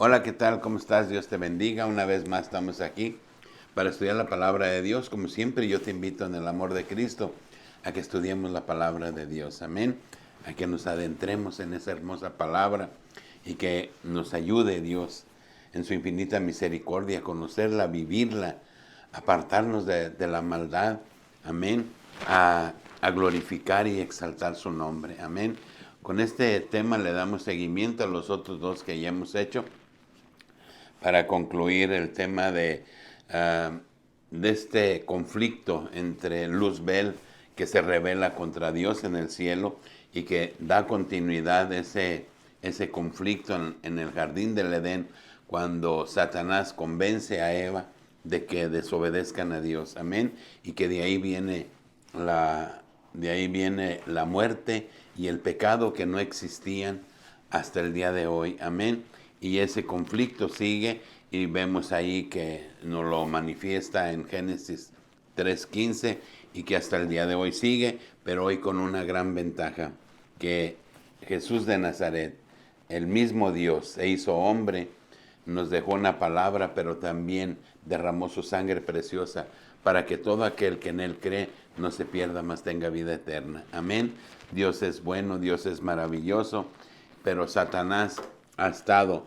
Hola, ¿qué tal? ¿Cómo estás? Dios te bendiga. Una vez más estamos aquí para estudiar la palabra de Dios. Como siempre, yo te invito en el amor de Cristo a que estudiemos la palabra de Dios. Amén. A que nos adentremos en esa hermosa palabra y que nos ayude Dios en su infinita misericordia a conocerla, vivirla, apartarnos de la maldad. Amén. A glorificar y exaltar su nombre. Amén. Con este tema le damos seguimiento a los otros dos que ya hemos hecho para concluir el tema de este conflicto entre Luzbel, que se rebela contra Dios en el cielo y que da continuidad a ese conflicto en el jardín del Edén, cuando Satanás convence a Eva de que desobedezcan a Dios. Amén. Y que de ahí viene la muerte y el pecado, que no existían hasta el día de hoy. Amén. Y ese conflicto sigue y vemos ahí que nos lo manifiesta en Génesis 3:15 y que hasta el día de hoy sigue, pero hoy con una gran ventaja, que Jesús de Nazaret, el mismo Dios, se hizo hombre, nos dejó una palabra, pero también derramó su sangre preciosa para que todo aquel que en Él cree no se pierda, mas tenga vida eterna. Amén. Dios es bueno, Dios es maravilloso, pero Satanás ha estado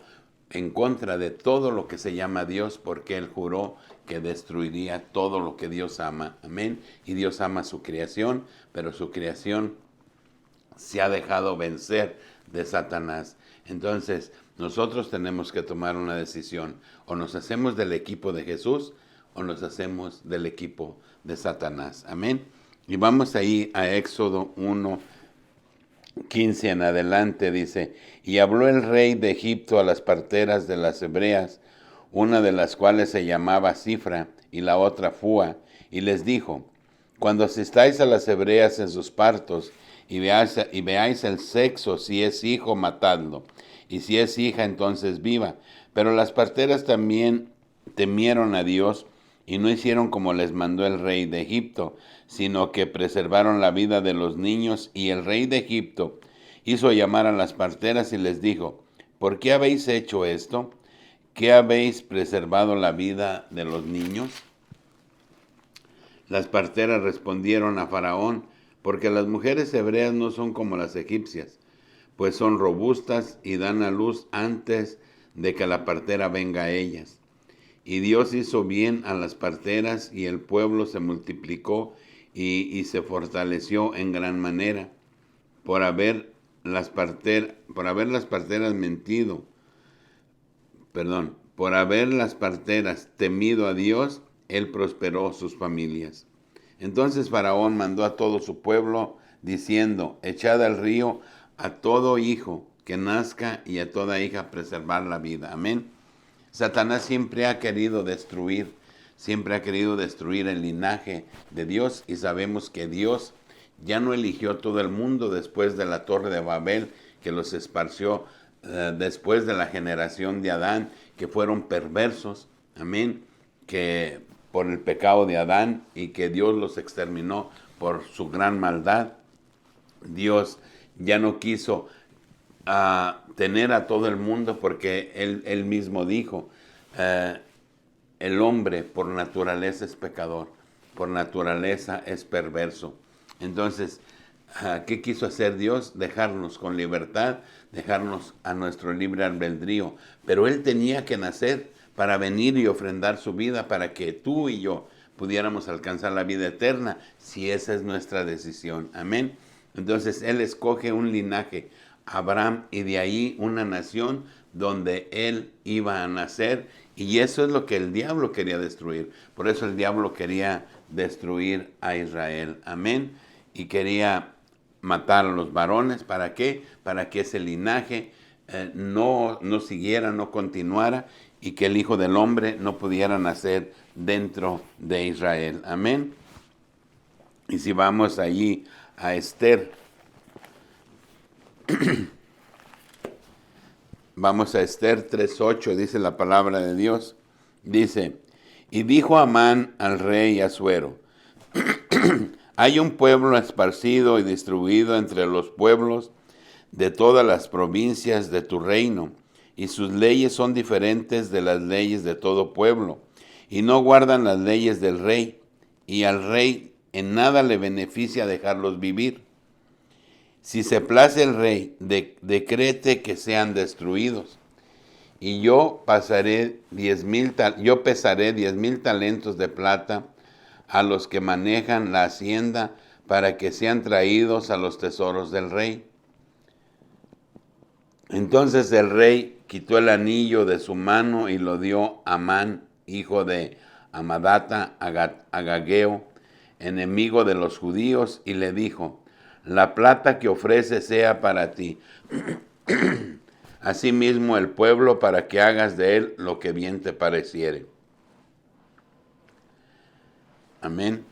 en contra de todo lo que se llama Dios, porque Él juró que destruiría todo lo que Dios ama. Amén. Y Dios ama su creación, pero su creación se ha dejado vencer de Satanás. Entonces, nosotros tenemos que tomar una decisión. O nos hacemos del equipo de Jesús o nos hacemos del equipo de Satanás. Amén. Y vamos ahí a Éxodo 1:15 en adelante, dice: y habló el rey de Egipto a las parteras de las hebreas, una de las cuales se llamaba Cifra y la otra Fua, y les dijo: cuando asistáis a las hebreas en sus partos y veáis el sexo, si es hijo, matadlo, y si es hija, entonces viva. Pero las parteras también temieron a Dios y no hicieron como les mandó el rey de Egipto, sino que preservaron la vida de los niños. Y el rey de Egipto hizo llamar a las parteras y les dijo: ¿por qué habéis hecho esto? ¿Qué habéis preservado la vida de los niños? Las parteras respondieron a Faraón: porque las mujeres hebreas no son como las egipcias, pues son robustas y dan a luz antes de que la partera venga a ellas. Y Dios hizo bien a las parteras, y el pueblo se multiplicó y se fortaleció en gran manera, por haber por haber las parteras mentido, por haber las parteras temido a Dios, Él prosperó sus familias. Entonces Faraón mandó a todo su pueblo, diciendo: echad al río a todo hijo que nazca y a toda hija preservar la vida. Amén. Satanás siempre ha querido destruir el linaje de Dios, y sabemos que Dios ya no eligió todo el mundo después de la Torre de Babel, que los esparció después de la generación de Adán, que fueron perversos. Amén. Que por el pecado de Adán, y que Dios los exterminó por su gran maldad. Dios ya no quiso tener a todo el mundo, porque él mismo dijo: el hombre por naturaleza es pecador, por naturaleza es perverso. Entonces, ¿qué quiso hacer Dios? Dejarnos con libertad, dejarnos a nuestro libre albedrío. Pero Él tenía que nacer para venir y ofrendar su vida para que tú y yo pudiéramos alcanzar la vida eterna, si esa es nuestra decisión. Amén. Entonces Él escoge un linaje, Abraham, y de ahí una nación donde Él iba a nacer. Y eso es lo que el diablo quería destruir. Por eso el diablo quería destruir a Israel. Amén. Y quería matar a los varones. ¿Para qué? Para que ese linaje no siguiera, no continuara, y que el Hijo del Hombre no pudiera nacer dentro de Israel. Amén. Y si vamos allí a Esther, vamos a Esther 3:8, dice la palabra de Dios. Dice: y dijo Amán al rey Asuero: hay un pueblo esparcido y distribuido entre los pueblos de todas las provincias de tu reino, y sus leyes son diferentes de las leyes de todo pueblo, y no guardan las leyes del rey, y al rey en nada le beneficia dejarlos vivir. Si se place el rey, decrete que sean destruidos, y yo pesaré 10,000 talentos de plata a los que manejan la hacienda para que sean traídos a los tesoros del rey. Entonces el rey quitó el anillo de su mano y lo dio a Amán, hijo de Amadata, Agageo, enemigo de los judíos, y le dijo: la plata que ofrece sea para ti, asimismo el pueblo, para que hagas de él lo que bien te pareciere. Amén.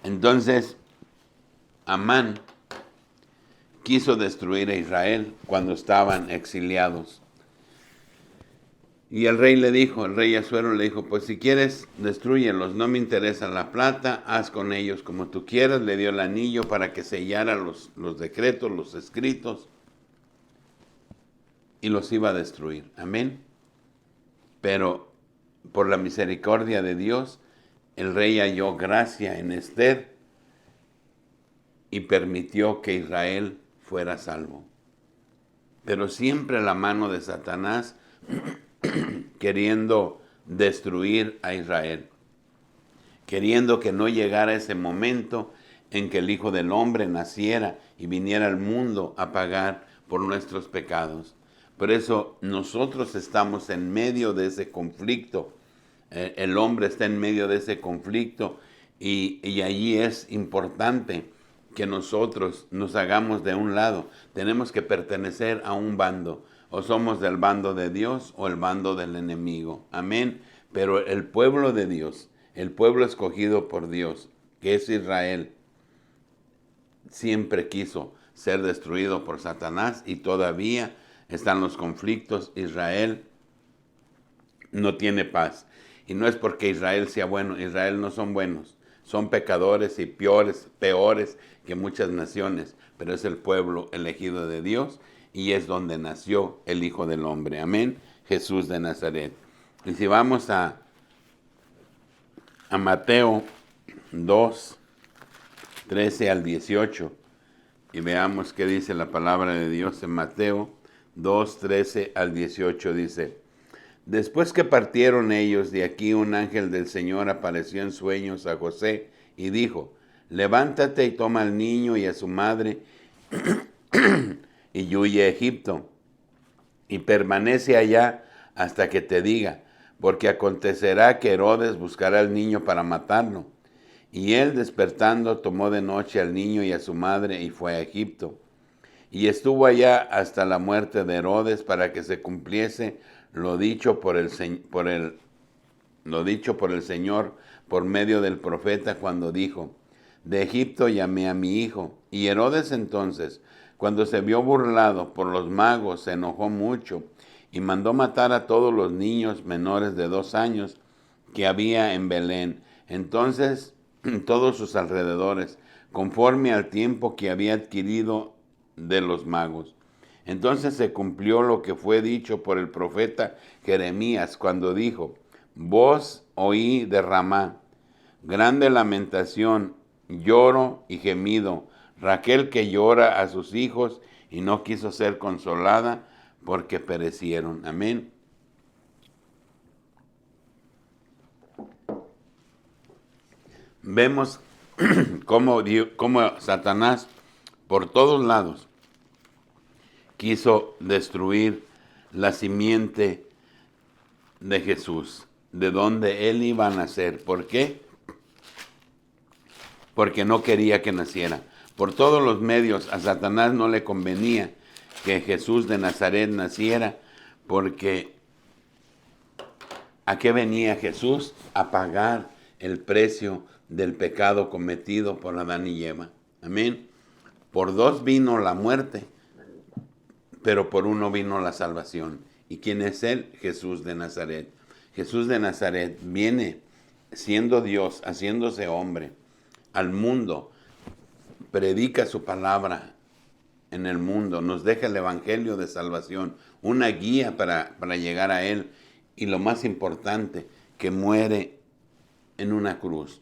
Entonces, Amán quiso destruir a Israel cuando estaban exiliados. Y el rey Asuero le dijo: pues si quieres, destrúyelos, no me interesa la plata, haz con ellos como tú quieras. Le dio el anillo para que sellara los decretos, los escritos, y los iba a destruir. Amén. Pero por la misericordia de Dios, el rey halló gracia en Ester y permitió que Israel fuera salvo. Pero siempre la mano de Satanás queriendo destruir a Israel, queriendo que no llegara ese momento en que el Hijo del Hombre naciera y viniera al mundo a pagar por nuestros pecados. Por eso nosotros estamos en medio de ese conflicto. El hombre está en medio de ese conflicto y allí es importante que nosotros nos hagamos de un lado. Tenemos que pertenecer a un bando. O somos del bando de Dios o el bando del enemigo. Amén. Pero el pueblo de Dios, el pueblo escogido por Dios, que es Israel, siempre quiso ser destruido por Satanás y todavía están los conflictos. Israel no tiene paz. Y no es porque Israel sea bueno. Israel no son buenos. Son pecadores y peores que muchas naciones. Pero es el pueblo elegido de Dios. Y es donde nació el Hijo del Hombre. Amén. Jesús de Nazaret. Y si vamos a Mateo 2, 13 al 18. Y veamos qué dice la palabra de Dios en Mateo 2, 13 al 18. Dice: después que partieron ellos de aquí, un ángel del Señor apareció en sueños a José y dijo: levántate y toma al niño y a su madre y huye a Egipto, y permanece allá hasta que te diga, porque acontecerá que Herodes buscará al niño para matarlo. Y él, despertando, tomó de noche al niño y a su madre y fue a Egipto. Y estuvo allá hasta la muerte de Herodes, para que se cumpliese lo dicho por el Señor por medio del profeta, cuando dijo: de Egipto llamé a mi hijo. Y Herodes entonces, cuando se vio burlado por los magos, se enojó mucho y mandó matar a todos los niños menores de 2 años que había en Belén, entonces todos sus alrededores, conforme al tiempo que había adquirido de los magos. Entonces se cumplió lo que fue dicho por el profeta Jeremías, cuando dijo: voz oí de Ramá, grande lamentación, lloro y gemido, Raquel que llora a sus hijos y no quiso ser consolada porque perecieron. Amén. Vemos cómo Satanás por todos lados quiso destruir la simiente de Jesús, de donde él iba a nacer. ¿Por qué? Porque no quería que naciera. Por todos los medios a Satanás no le convenía que Jesús de Nazaret naciera, porque ¿a qué venía Jesús? A pagar el precio del pecado cometido por Adán y Eva. Amén. Por 2 vino la muerte, pero por 1 vino la salvación. ¿Y quién es él? Jesús de Nazaret. Jesús de Nazaret viene siendo Dios, haciéndose hombre al mundo, predica su palabra en el mundo, nos deja el evangelio de salvación, una guía para llegar a Él. Y lo más importante, que muere en una cruz,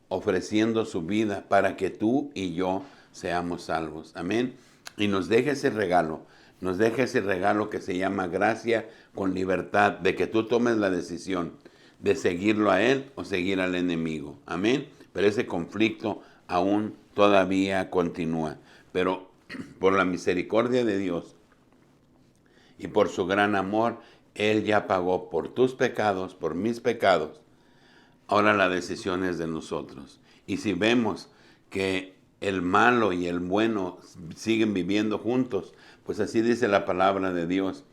ofreciendo su vida para que tú y yo seamos salvos. Amén. Y nos deja ese regalo. Nos deja ese regalo que se llama gracia con libertad, de que tú tomes la decisión de seguirlo a Él o seguir al enemigo. Amén. Pero ese conflicto aún todavía continúa. Pero por la misericordia de Dios y por su gran amor, Él ya pagó por tus pecados, por mis pecados. Ahora la decisión es de nosotros. Y si vemos que el malo y el bueno siguen viviendo juntos, pues así dice la palabra de Dios.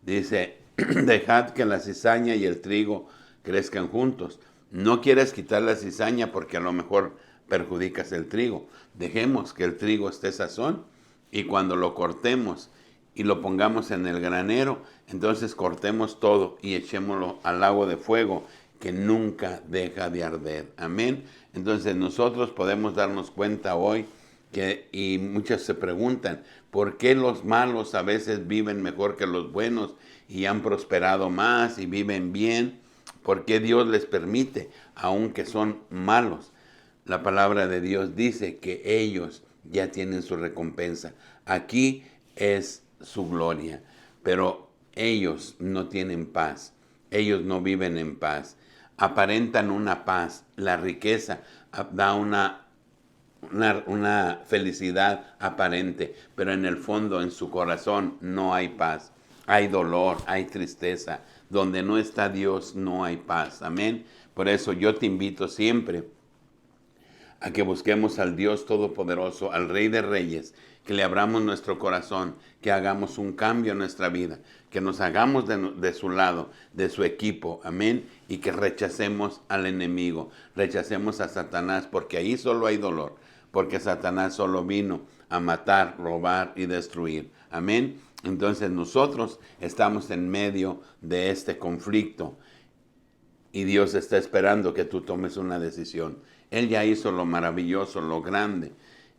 Dice, dejad que la cizaña y el trigo crezcan juntos. No quieres quitar la cizaña porque a lo mejor perjudicas el trigo. Dejemos que el trigo esté sazón y cuando lo cortemos y lo pongamos en el granero, entonces cortemos todo y echémoslo al lago de fuego que nunca deja de arder. Amén. Entonces nosotros podemos darnos cuenta hoy y muchos se preguntan, ¿por qué los malos a veces viven mejor que los buenos y han prosperado más y viven bien? ¿Por qué Dios les permite, aunque son malos? La palabra de Dios dice que ellos ya tienen su recompensa. Aquí es su gloria, pero ellos no tienen paz. Ellos no viven en paz. Aparentan una paz. La riqueza da una felicidad aparente, pero en el fondo, en su corazón, no hay paz. Hay dolor, hay tristeza. Donde no está Dios, no hay paz. Amén. Por eso yo te invito siempre a que busquemos al Dios Todopoderoso, al Rey de Reyes, que le abramos nuestro corazón, que hagamos un cambio en nuestra vida, que nos hagamos de su lado, de su equipo, amén, y que rechacemos al enemigo, rechacemos a Satanás, porque ahí solo hay dolor, porque Satanás solo vino a matar, robar y destruir, amén. Entonces nosotros estamos en medio de este conflicto y Dios está esperando que tú tomes una decisión. Él ya hizo lo maravilloso, lo grande.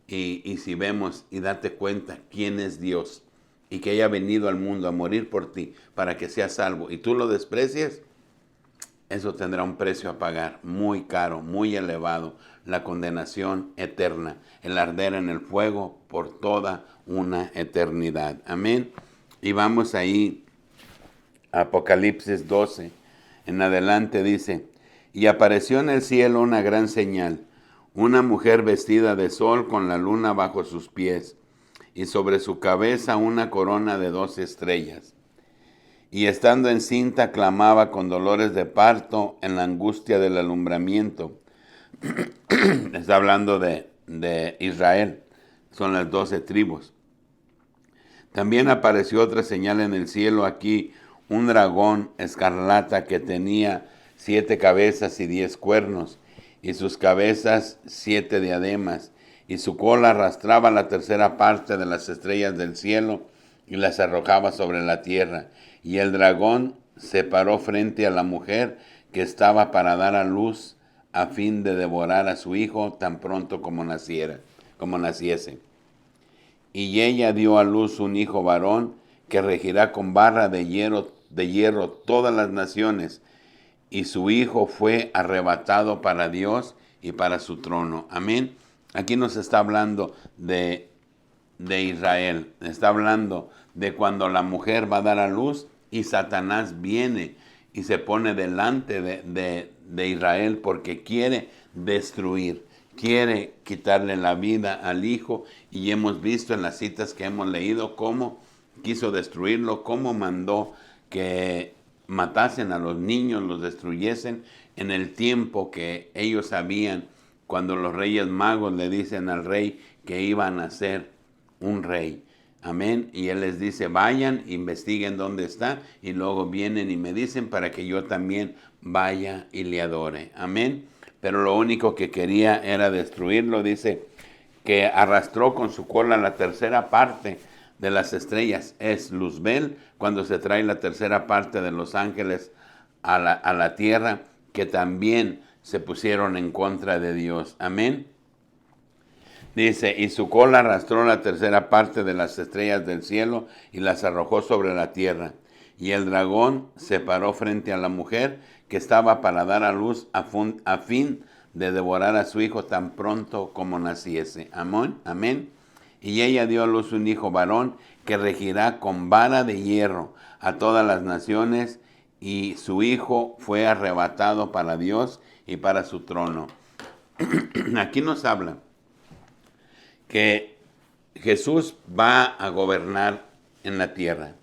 Y si vemos y date cuenta quién es Dios y que haya venido al mundo a morir por ti para que seas salvo y tú lo desprecias, eso tendrá un precio a pagar muy caro, muy elevado, la condenación eterna, el arder en el fuego por toda una eternidad. Amén. Y vamos ahí, Apocalipsis 12, en adelante dice, y apareció en el cielo una gran señal, una mujer vestida de sol con la luna bajo sus pies, y sobre su cabeza una corona de 12 estrellas. Y estando encinta clamaba con dolores de parto en la angustia del alumbramiento. Está hablando de Israel, son las 12 tribus. También apareció otra señal en el cielo aquí, un dragón escarlata que tenía 7 cabezas y 10 cuernos, y sus cabezas 7 diademas, y su cola arrastraba la tercera parte de las estrellas del cielo y las arrojaba sobre la tierra. Y el dragón se paró frente a la mujer que estaba para dar a luz a fin de devorar a su hijo tan pronto como naciese. Y ella dio a luz un hijo varón que regirá con barra de hierro todas las naciones, y su hijo fue arrebatado para Dios y para su trono. Amén. Aquí nos está hablando de Israel. Está hablando de cuando la mujer va a dar a luz y Satanás viene y se pone delante de Israel porque quiere destruir, quiere quitarle la vida al hijo. Y hemos visto en las citas que hemos leído cómo quiso destruirlo, cómo mandó que matasen a los niños, los destruyesen en el tiempo que ellos sabían, cuando los reyes magos le dicen al rey que iban a ser un rey. Amén. Y él les dice, vayan, investiguen dónde está y luego vienen y me dicen para que yo también vaya y le adore. Amén. Pero lo único que quería era destruirlo. Dice que arrastró con su cola la tercera parte de las estrellas. Es Luzbel, cuando se trae la tercera parte de los ángeles a la tierra, que también se pusieron en contra de Dios. Amén. Dice, y su cola arrastró la tercera parte de las estrellas del cielo y las arrojó sobre la tierra. Y el dragón se paró frente a la mujer que estaba para dar a luz a fin de devorar a su hijo tan pronto como naciese. Amén. Amén. Y ella dio a luz un hijo varón que regirá con vara de hierro a todas las naciones, y su hijo fue arrebatado para Dios y para su trono. Aquí nos habla que Jesús va a gobernar en la tierra.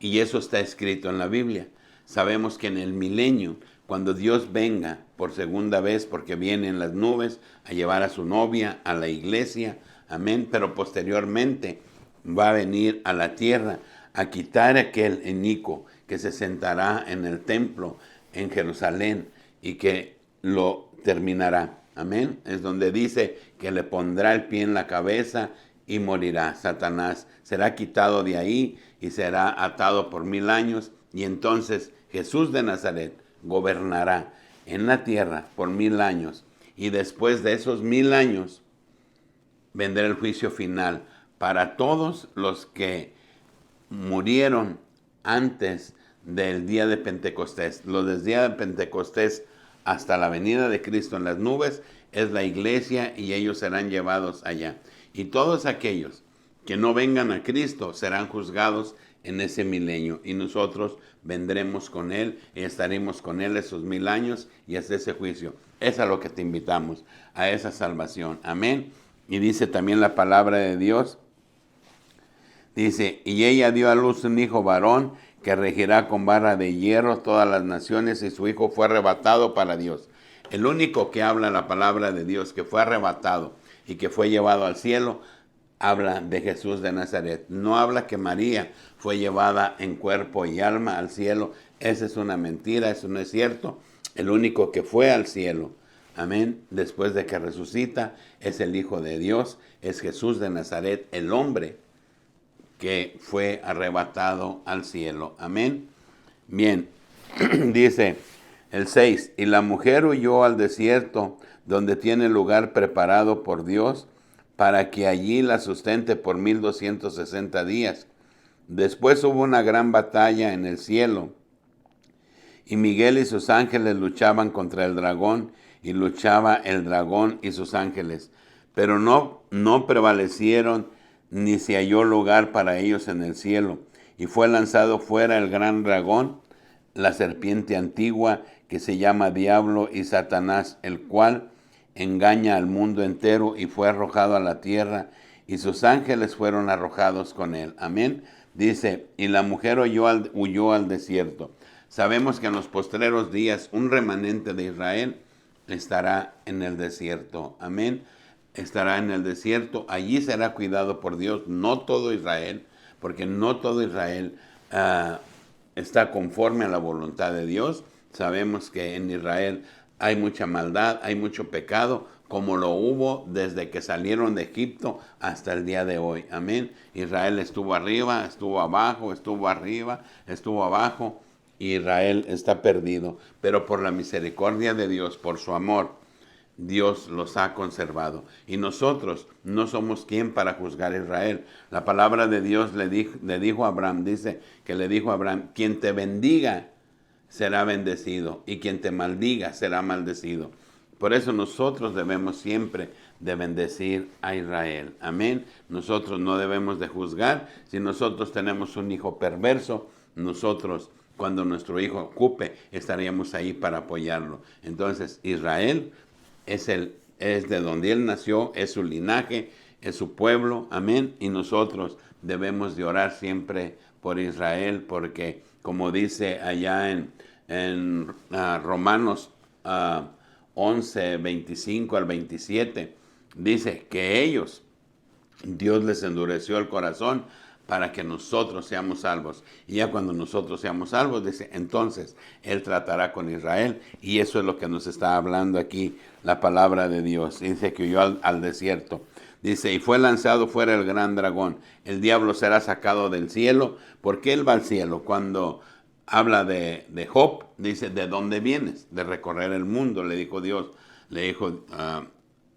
Y eso está escrito en la Biblia. Sabemos que en el milenio, cuando Dios venga por segunda vez, porque viene en las nubes a llevar a su novia, a la iglesia, amén, pero posteriormente va a venir a la tierra a quitar aquel inicuo que se sentará en el templo en Jerusalén y que lo terminará. Amén. Es donde dice que le pondrá el pie en la cabeza y morirá. Satanás será quitado de ahí y será atado por 1000 años. Y entonces Jesús de Nazaret gobernará en la tierra por 1000 años. Y después de esos 1000 años vendrá el juicio final para todos los que murieron antes del día de Pentecostés. Los del día de Pentecostés hasta la venida de Cristo en las nubes es la iglesia, y ellos serán llevados allá. Y todos aquellos que no vengan a Cristo serán juzgados en ese milenio, y nosotros vendremos con Él y estaremos con Él esos 1000 años y hasta ese juicio. Es a lo que te invitamos, a esa salvación. Amén. Y dice también la palabra de Dios, dice, y ella dio a luz un hijo varón que regirá con vara de hierro todas las naciones, y su hijo fue arrebatado para Dios. El único que habla la palabra de Dios, que fue arrebatado y que fue llevado al cielo, habla de Jesús de Nazaret. No habla que María fue llevada en cuerpo y alma al cielo. Esa es una mentira, eso no es cierto. El único que fue al cielo, amén, después de que resucita, es el Hijo de Dios, es Jesús de Nazaret, el hombre que fue arrebatado al cielo. Amén. Bien, dice el 6, y la mujer huyó al desierto, donde tiene lugar preparado por Dios, para que allí la sustente por 1260 días. Después hubo una gran batalla en el cielo, y Miguel y sus ángeles luchaban contra el dragón, y luchaba el dragón y sus ángeles, pero no prevalecieron, ni se halló lugar para ellos en el cielo. Y fue lanzado fuera el gran dragón, la serpiente antigua, que se llama Diablo y Satanás, el cual engaña al mundo entero, y fue arrojado a la tierra, y sus ángeles fueron arrojados con él. Amén. Dice, y la mujer huyó al desierto. Sabemos que en los postreros días un remanente de Israel estará en el desierto. Amén. Estará en el desierto. Allí será cuidado por Dios. No todo Israel, porque no todo Israel está conforme a la voluntad de Dios. Sabemos que en Israel hay mucha maldad, hay mucho pecado, como lo hubo desde que salieron de Egipto hasta el día de hoy. Amén. Israel estuvo arriba, estuvo abajo, estuvo arriba, estuvo abajo. Israel está perdido, pero por la misericordia de Dios, por su amor, Dios los ha conservado. Y nosotros no somos quien para juzgar a Israel. La palabra de Dios le dijo a Abraham, dice que le dijo a Abraham, quien te bendiga será bendecido, y quien te maldiga será maldecido. Por eso nosotros debemos siempre de bendecir a Israel. Amén. Nosotros no debemos de juzgar. Si nosotros tenemos un hijo perverso, nosotros, cuando nuestro hijo ocupe, estaríamos ahí para apoyarlo. Entonces, Israel es de donde él nació, es su linaje, es su pueblo. Amén. Y nosotros debemos de orar siempre por Israel, porque como dice allá en Romanos 11, 25 al 27, dice que ellos, Dios les endureció el corazón para que nosotros seamos salvos. Y ya cuando nosotros seamos salvos, dice, entonces Él tratará con Israel. Y eso es lo que nos está hablando aquí la palabra de Dios. Dice que huyó al desierto. Dice, y fue lanzado fuera el gran dragón. El diablo será sacado del cielo. ¿Por qué él va al cielo? Cuando habla de Job, dice, ¿de dónde vienes? De recorrer el mundo, le dijo Dios. Le dijo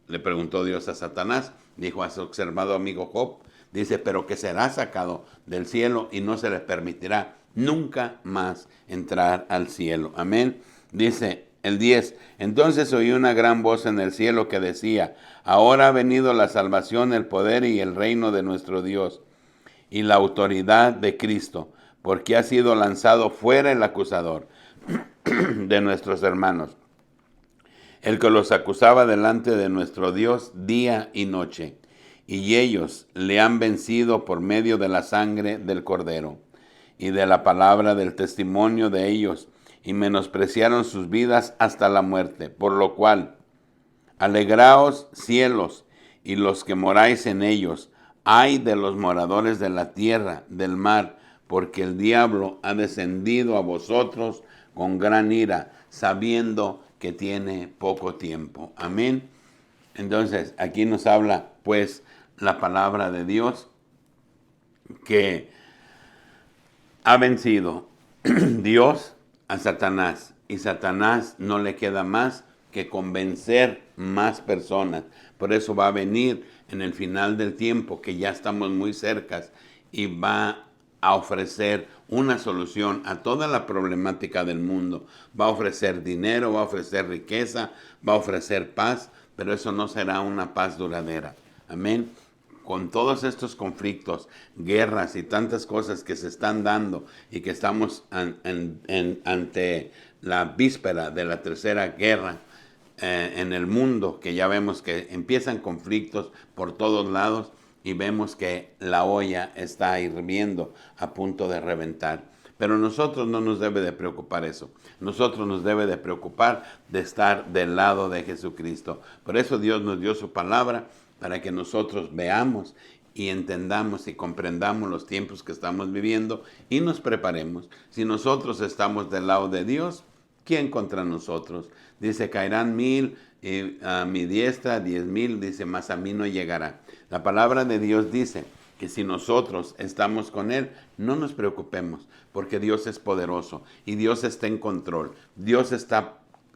Le preguntó Dios a Satanás. Dijo: ¿has observado, amigo Job? Dice: pero que será sacado del cielo y no se le permitirá nunca más entrar al cielo. Amén. Dice el 10: entonces oí una gran voz en el cielo que decía: ahora ha venido la salvación, el poder y el reino de nuestro Dios y la autoridad de Cristo, porque ha sido lanzado fuera el acusador de nuestros hermanos, el que los acusaba delante de nuestro Dios día y noche. Y ellos le han vencido por medio de la sangre del Cordero y de la palabra del testimonio de ellos, y menospreciaron sus vidas hasta la muerte. Por lo cual, alegraos cielos y los que moráis en ellos. Ay de los moradores de la tierra, del mar, porque el diablo ha descendido a vosotros con gran ira, sabiendo que tiene poco tiempo. Amén. Entonces, aquí nos habla pues la palabra de Dios, que ha vencido Dios a Satanás, y Satanás no le queda más que convencer más personas. Por eso va a venir en el final del tiempo, que ya estamos muy cerca, y va a ofrecer una solución a toda la problemática del mundo. Va a ofrecer dinero, va a ofrecer riqueza, va a ofrecer paz, pero eso no será una paz duradera. Amén. Con todos estos conflictos, guerras y tantas cosas que se están dando, y que estamos ante la víspera de la tercera guerra en el mundo, que ya vemos que empiezan conflictos por todos lados y vemos que la olla está hirviendo a punto de reventar. Pero nosotros no nos debe de preocupar eso. Nosotros nos debe de preocupar de estar del lado de Jesucristo. Por eso Dios nos dio su palabra, para que nosotros veamos y entendamos y comprendamos los tiempos que estamos viviendo y nos preparemos. Si nosotros estamos del lado de Dios, ¿quién contra nosotros? Dice: caerán 1000 a mi diestra, 10,000, dice, mas a mí no llegará. La palabra de Dios dice que si nosotros estamos con Él, no nos preocupemos, porque Dios es poderoso y Dios está en control.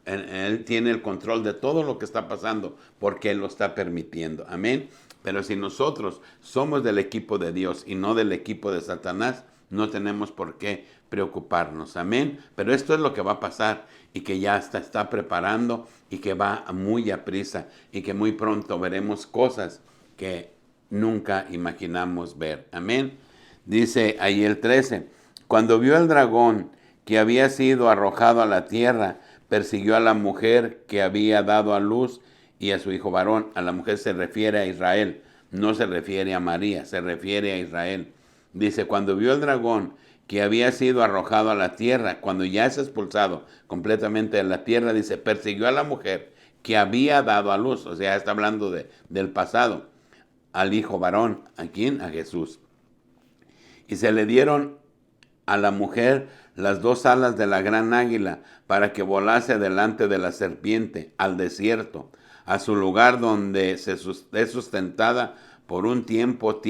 Él tiene el control de todo lo que está pasando, porque Él lo está permitiendo. Amén. Pero si nosotros somos del equipo de Dios y no del equipo de Satanás, no tenemos por qué preocuparnos. Amén. Pero esto es lo que va a pasar, y que ya está preparando, y que va muy a prisa, y que muy pronto veremos cosas que nunca imaginamos ver. Amén. Dice ahí el 13: cuando vio el dragón que había sido arrojado a la tierra, persiguió a la mujer que había dado a luz y a su hijo varón. A la mujer se refiere a Israel, no se refiere a María, se refiere a Israel. Dice: cuando vio el dragón que había sido arrojado a la tierra, cuando ya es expulsado completamente de la tierra, dice, persiguió a la mujer que había dado a luz. O sea, está hablando del pasado, al hijo varón. ¿A quién? A Jesús. Y se le dieron a la mujer las 2 alas de la gran águila, para que volase delante de la serpiente al desierto, a su lugar donde es sustentada por un tiempo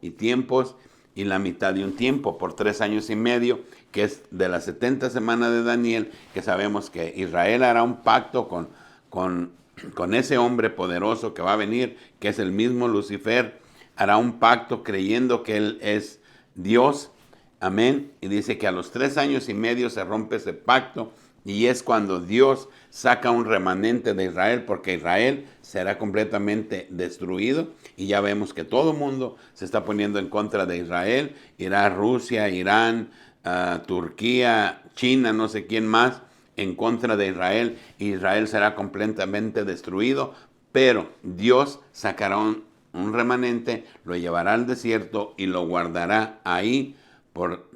y tiempos, y la mitad de un tiempo, por 3 años y medio, que es de las 70 semanas de Daniel, que sabemos que Israel hará un pacto con ese hombre poderoso que va a venir, que es el mismo Lucifer. Hará un pacto creyendo que Él es Dios. Amén. Y dice que a los 3 años y medio se rompe ese pacto, y es cuando Dios saca un remanente de Israel, porque Israel será completamente destruido. Y ya vemos que todo el mundo se está poniendo en contra de Israel. Irá Rusia, Irán, Turquía, China, no sé quién más, en contra de Israel. Israel será completamente destruido, pero Dios sacará un remanente, lo llevará al desierto y lo guardará ahí por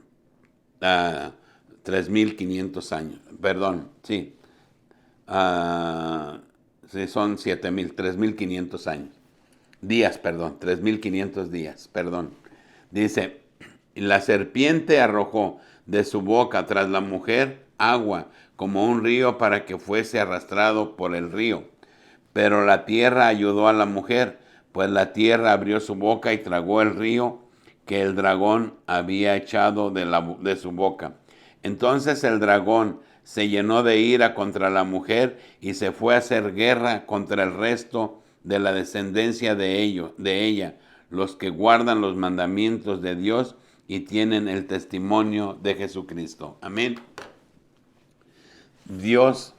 3,500 años. Perdón, sí. Sí, son 3,500 años. Días, perdón, 3,500 días, perdón. Dice: la serpiente arrojó de su boca tras la mujer agua como un río, para que fuese arrastrado por el río. Pero la tierra ayudó a la mujer, pues la tierra abrió su boca y tragó el río que el dragón había echado de su boca. Entonces el dragón se llenó de ira contra la mujer y se fue a hacer guerra contra el resto de la descendencia de ella, los que guardan los mandamientos de Dios y tienen el testimonio de Jesucristo. Amén. Dios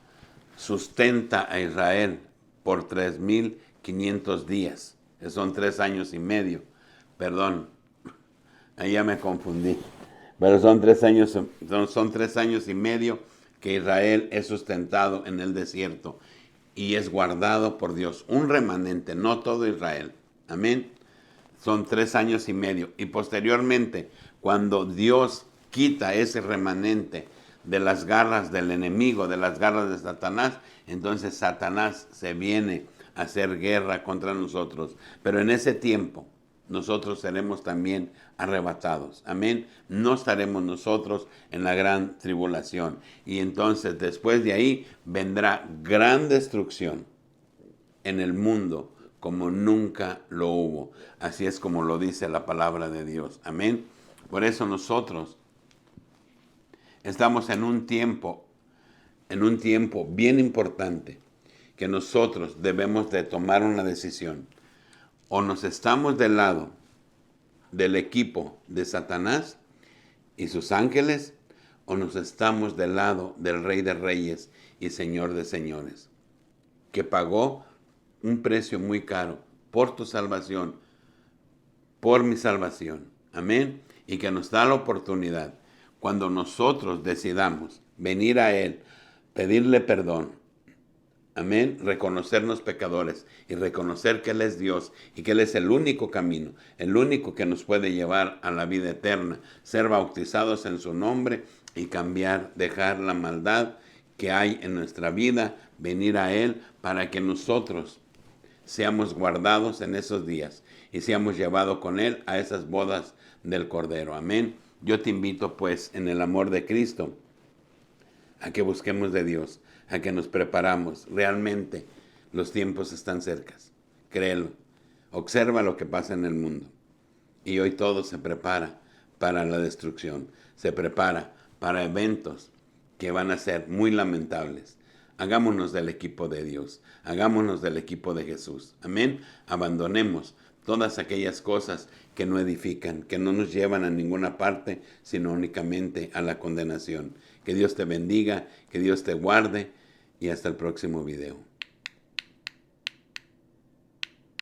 sustenta a Israel por 3,500 días. Son 3 años y medio. Perdón, ahí ya me confundí. Pero son 3 años y medio que Israel es sustentado en el desierto y es guardado por Dios. Un remanente, no todo Israel. Amén. Son 3 años y medio. Y posteriormente, cuando Dios quita ese remanente de las garras del enemigo, de las garras de Satanás, entonces Satanás se viene a hacer guerra contra nosotros. Pero en ese tiempo, nosotros seremos también arrebatados. Amén. No estaremos nosotros en la gran tribulación. Y entonces después de ahí vendrá gran destrucción en el mundo como nunca lo hubo. Así es como lo dice la palabra de Dios. Amén. Por eso nosotros estamos en un tiempo bien importante que nosotros debemos de tomar una decisión. O nos estamos del lado del equipo de Satanás y sus ángeles, o nos estamos del lado del Rey de Reyes y Señor de Señores, que pagó un precio muy caro por tu salvación, por mi salvación. Amén. Y que nos da la oportunidad, cuando nosotros decidamos venir a Él, pedirle perdón, amén, reconocernos pecadores y reconocer que Él es Dios y que Él es el único camino, el único que nos puede llevar a la vida eterna, ser bautizados en su nombre y cambiar, dejar la maldad que hay en nuestra vida, venir a Él para que nosotros seamos guardados en esos días y seamos llevados con Él a esas bodas del Cordero. Amén. Yo te invito pues en el amor de Cristo a que busquemos de Dios, a que nos preparamos. Realmente los tiempos están cercas. Créelo. Observa lo que pasa en el mundo. Y hoy todo se prepara para la destrucción. Se prepara para eventos que van a ser muy lamentables. Hagámonos del equipo de Dios. Hagámonos del equipo de Jesús. Amén. Abandonemos todas aquellas cosas que no edifican, que no nos llevan a ninguna parte, sino únicamente a la condenación. Que Dios te bendiga, que Dios te guarde y hasta el próximo video.